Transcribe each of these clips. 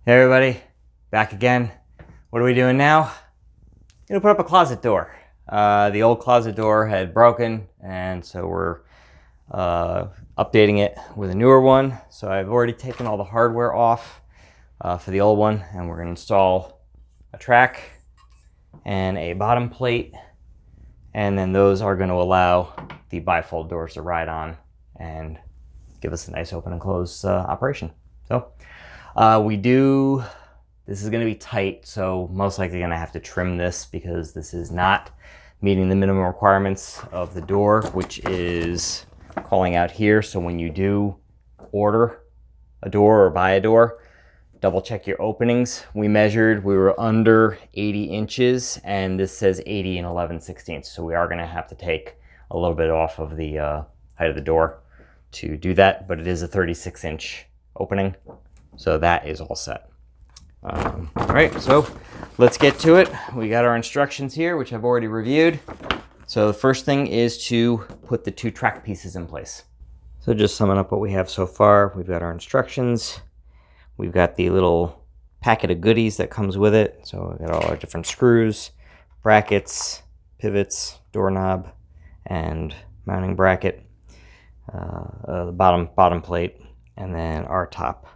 Hey everybody, back again. What are we doing now? Gonna put up a closet door. The old closet door had broken, and so we're updating it with a newer one. So I've already taken all the hardware off for the old one, and we're gonna install a track and a bottom plate, and then those are going to allow the bifold doors to ride on and give us a nice open and close operation. So this is going to be tight, so most likely going to have to trim this because this is not meeting the minimum requirements of the door, which is calling out here. So when you do order a door or buy a door, double check your openings. We measured, we were under 80 inches, and this says 80 and 11/16. So we are going to have to take a little bit off of the height of the door to do that, but it is a 36-inch opening, so that is all set. All right, so let's get to it. We got our instructions here, which I've already reviewed. So the first thing is to put the two track pieces in place. So just summing up what we have so far, we've got our instructions. We've got the little packet of goodies that comes with it. So we've got all our different screws, brackets, pivots, doorknob, and mounting bracket, the bottom plate, and then our top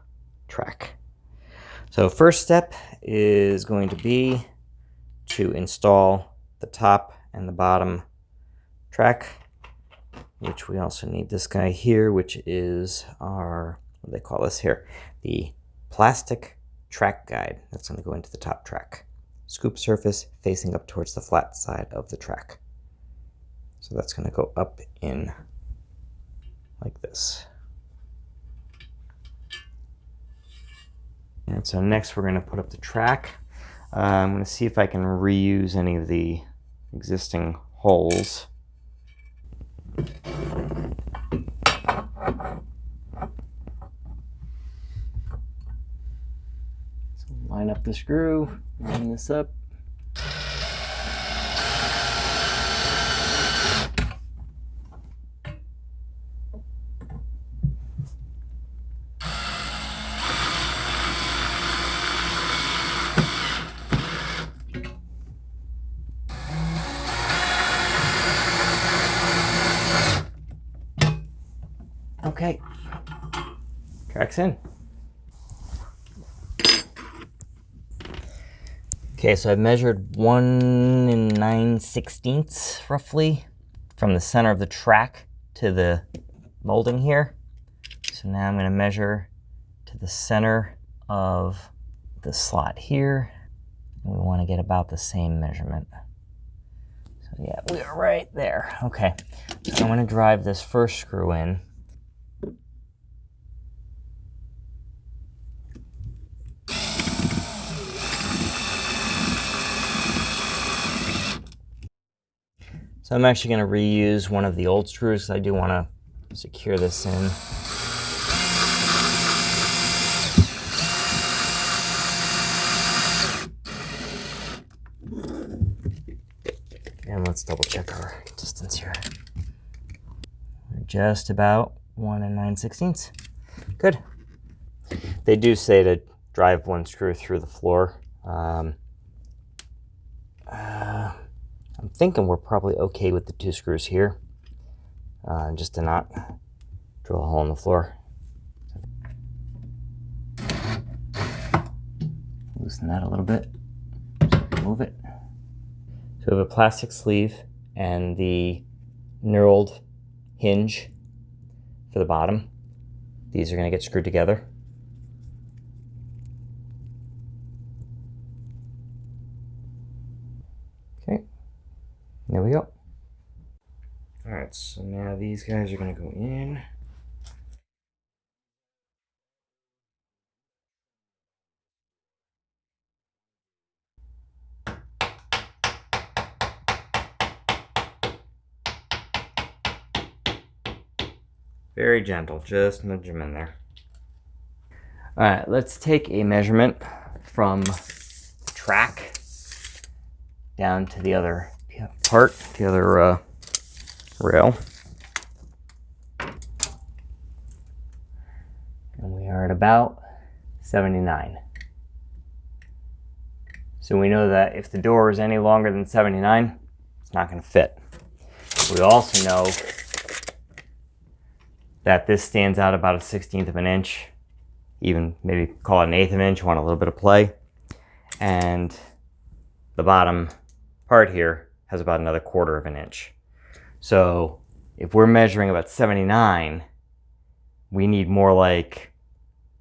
track. So first step is going to be to install the top and the bottom track, which we also need this guy here, which is our, what do they call this here? The plastic track guide. That's going to go into the top track. Scoop surface facing up towards the flat side of the track. So that's going to go up in like this. And so next we're going to put up the track. I'm going to see if I can reuse any of the existing holes. So line up the screw, line this up. Okay, track's in. Okay, so I've measured 1 9/16 roughly from the center of the track to the molding here. So now I'm going to measure to the center of the slot here. And we want to get about the same measurement. So yeah, we are right there. Okay, so I'm going to drive this first screw in. So I'm actually going to reuse one of the old screws because I do want to secure this in. And let's double check our distance here. We're just about 1 9/16. Good. They do say to drive one screw through the floor. I'm thinking we're probably okay with the 2 screws here, just to not drill a hole in the floor. Loosen that a little bit, just remove it. So we have a plastic sleeve and the knurled hinge for the bottom. These are going to get screwed together. Okay. There we go. All right, so now these guys are going to go in. Very gentle, just nudge them in there. All right, let's take a measurement from the track down to the other part, the other rail. And we are at about 79. So we know that if the door is any longer than 79, it's not going to fit. We also know that this stands out about 1/16 of an inch, even maybe call it 1/8 of an inch, want a little bit of play. And the bottom part here has about another 1/4 of an inch. So if we're measuring about 79, we need more like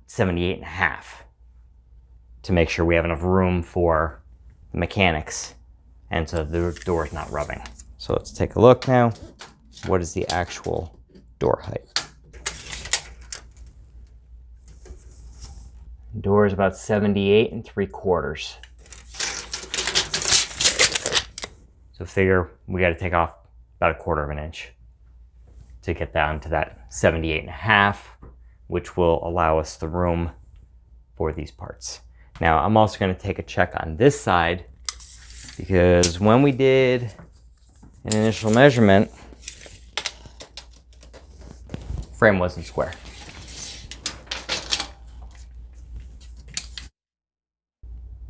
78.5 to make sure we have enough room for the mechanics and so the door is not rubbing. So let's take a look now. What is the actual door height? Door is about 78 3/4. So figure we got to take off about 1/4 of an inch to get down to that 78.5, which will allow us the room for these parts. Now I'm also going to take a check on this side because when we did an initial measurement, frame wasn't square.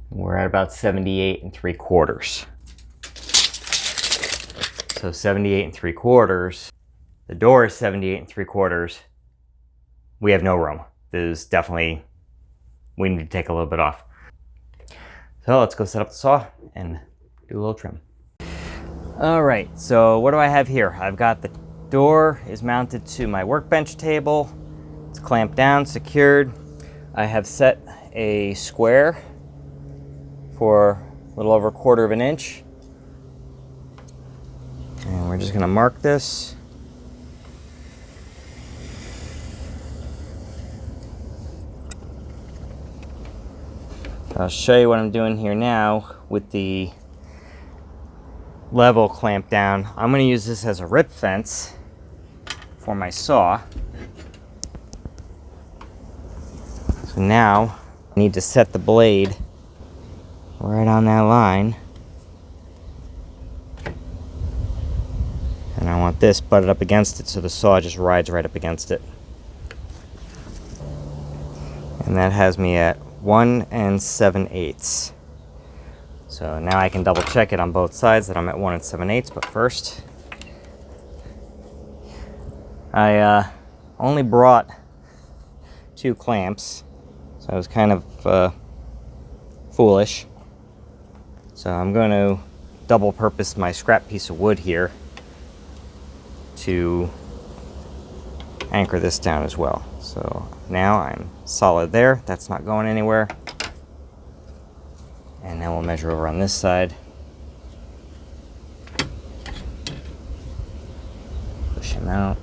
We're at about 78 3/4. So 78 3/4. The door is 78 3/4. We have no room. There's definitely, we need to take a little bit off. So let's go set up the saw and do a little trim. All right, so what do I have here? I've got the door is mounted to my workbench table. It's clamped down, secured. I have set a square for a little over 1/4 of an inch. And we're just gonna mark this. I'll show you what I'm doing here now with the level clamped down. I'm gonna use this as a rip fence for my saw. So now I need to set the blade right on that line. And I want this butted up against it so the saw just rides right up against it. And that has me at 1 7/8. So now I can double check it on both sides that I'm at 1 7/8, but first I only brought 2 clamps, so I was kind of foolish. So I'm going to double purpose my scrap piece of wood here to anchor this down as well. So now I'm solid there. That's not going anywhere. And now we'll measure over on this side. Push him out.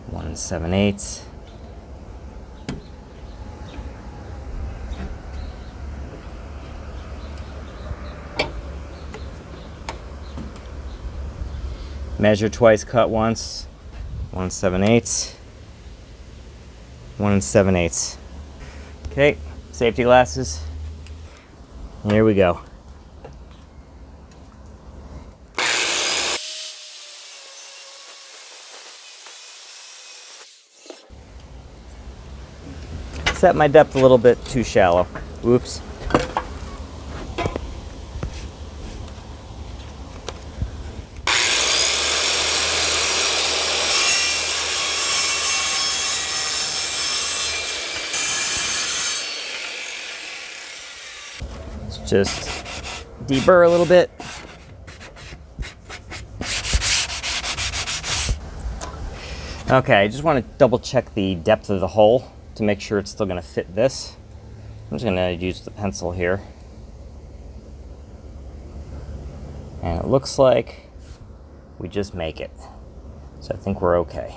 1 7/8. Measure twice, cut once. 1 7/8. 1 7/8. Okay, safety glasses. Here we go. Set my depth a little bit too shallow. Oops. Just deburr a little bit. Okay, I just want to double check the depth of the hole to make sure it's still going to fit this. I'm just going to use the pencil here. And it looks like we just make it. So I think we're okay.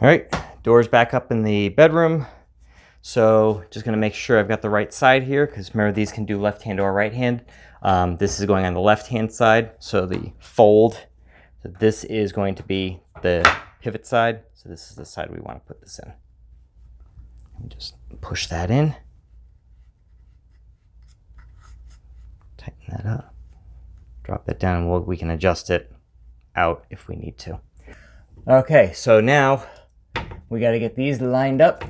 All right, door's back up in the bedroom. So just gonna make sure I've got the right side here, because remember these can do left hand or right hand. This is going on the left hand side, so the fold. So this is going to be the pivot side. So this is the side we want to put this in. And just push that in. Tighten that up. Drop that down, we can adjust it out if we need to. Okay, so now we got to get these lined up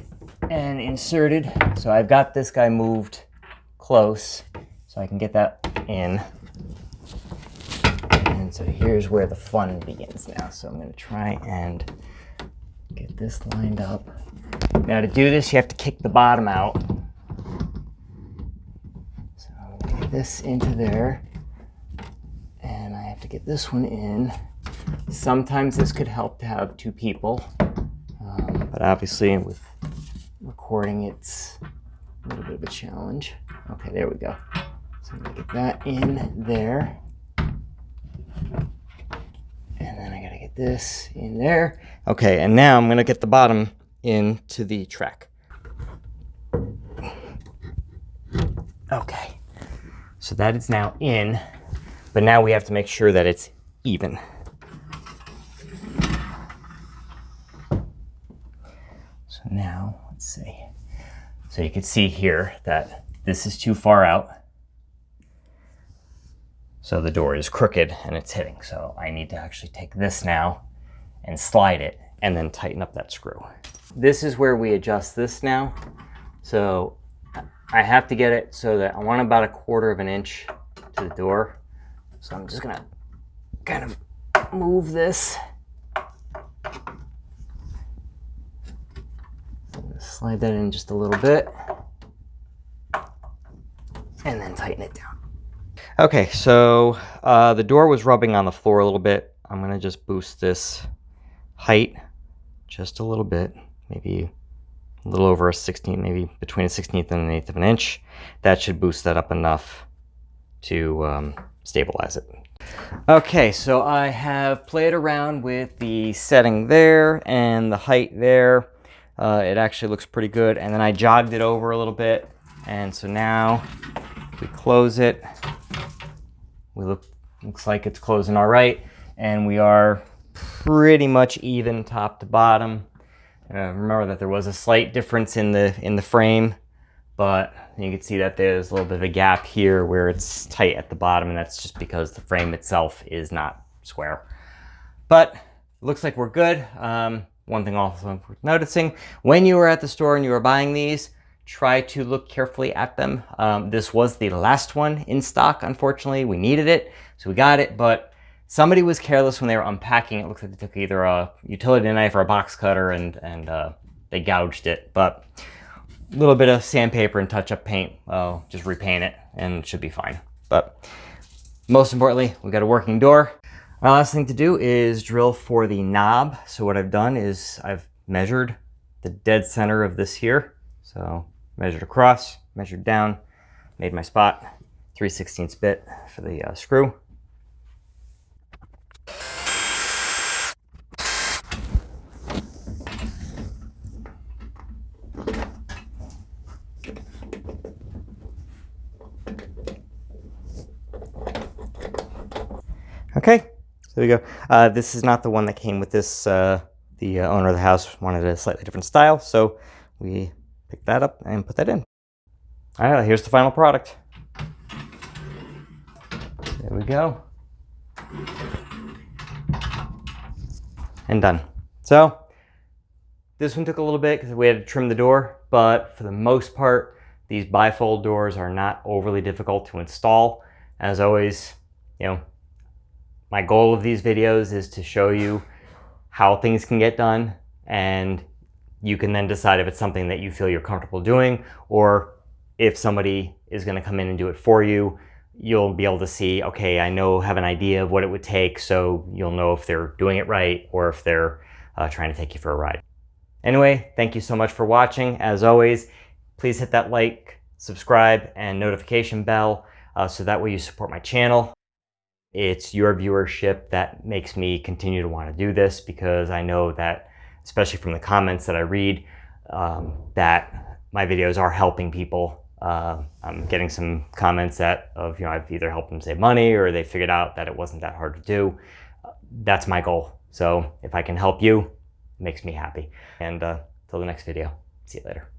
and inserted. So I've got this guy moved close so I can get that in. And so here's where the fun begins now. So I'm going to try and get this lined up. Now to do this, you have to kick the bottom out. So I'm going to get this into there. And I have to get this one in. Sometimes this could help to have two people. But obviously with recording, it's a little bit of a challenge. Okay, there we go. So I'm going to get that in there. And then I got to get this in there. Okay, and now I'm going to get the bottom into the track. Okay, so that is now in, but now we have to make sure that it's even. So now, let's see. So you can see here that this is too far out. So the door is crooked and it's hitting. So I need to actually take this now and slide it and then tighten up that screw. This is where we adjust this now. So I have to get it so that I want about 1/4 inch to the door. So I'm just gonna kind of move this. Slide that in just a little bit and then tighten it down. Okay, so the door was rubbing on the floor a little bit. I'm gonna just boost this height just a little bit, maybe a little over a 16th, maybe between a 16th and an 1/8 of an inch. That should boost that up enough to stabilize it. Okay, so I have played around with the setting there and the height there. It actually looks pretty good. And then I jogged it over a little bit. And so now we close it. Looks like it's closing all right. And we are pretty much even top to bottom. Remember that there was a slight difference in the frame, but you can see that there's a little bit of a gap here where it's tight at the bottom, and that's just because the frame itself is not square. But it looks like we're good. One thing also worth noticing, when you were at the store and you were buying these, try to look carefully at them. This was the last one in stock, unfortunately. We needed it, so we got it, but somebody was careless when they were unpacking. It looks like they took either a utility knife or a box cutter and they gouged it. But a little bit of sandpaper and touch-up paint, just repaint it and it should be fine. But most importantly, we got a working door. My last thing to do is drill for the knob. So what I've done is I've measured the dead center of this here. So measured across, measured down, made my spot, 3/16 bit for the screw. Okay, so there we go. This is not the one that came with this. The owner of the house wanted a slightly different style, so we picked that up and put that in. All right, here's the final product. There we go. And done. So this one took a little bit because we had to trim the door, but for the most part, these bifold doors are not overly difficult to install. As always, my goal of these videos is to show you how things can get done, and you can then decide if it's something that you feel you're comfortable doing, or if somebody is going to come in and do it for you, you'll be able to see, okay, have an idea of what it would take, so you'll know if they're doing it right or if they're trying to take you for a ride. Anyway, thank you so much for watching. As always, please hit that like, subscribe, and notification bell so that way you support my channel. It's your viewership that makes me continue to want to do this, because I know that, especially from the comments that I read, that my videos are helping people. I'm getting some comments that I've either helped them save money or they figured out that it wasn't that hard to do. That's my goal. So if I can help you, it makes me happy. And till the next video, see you later.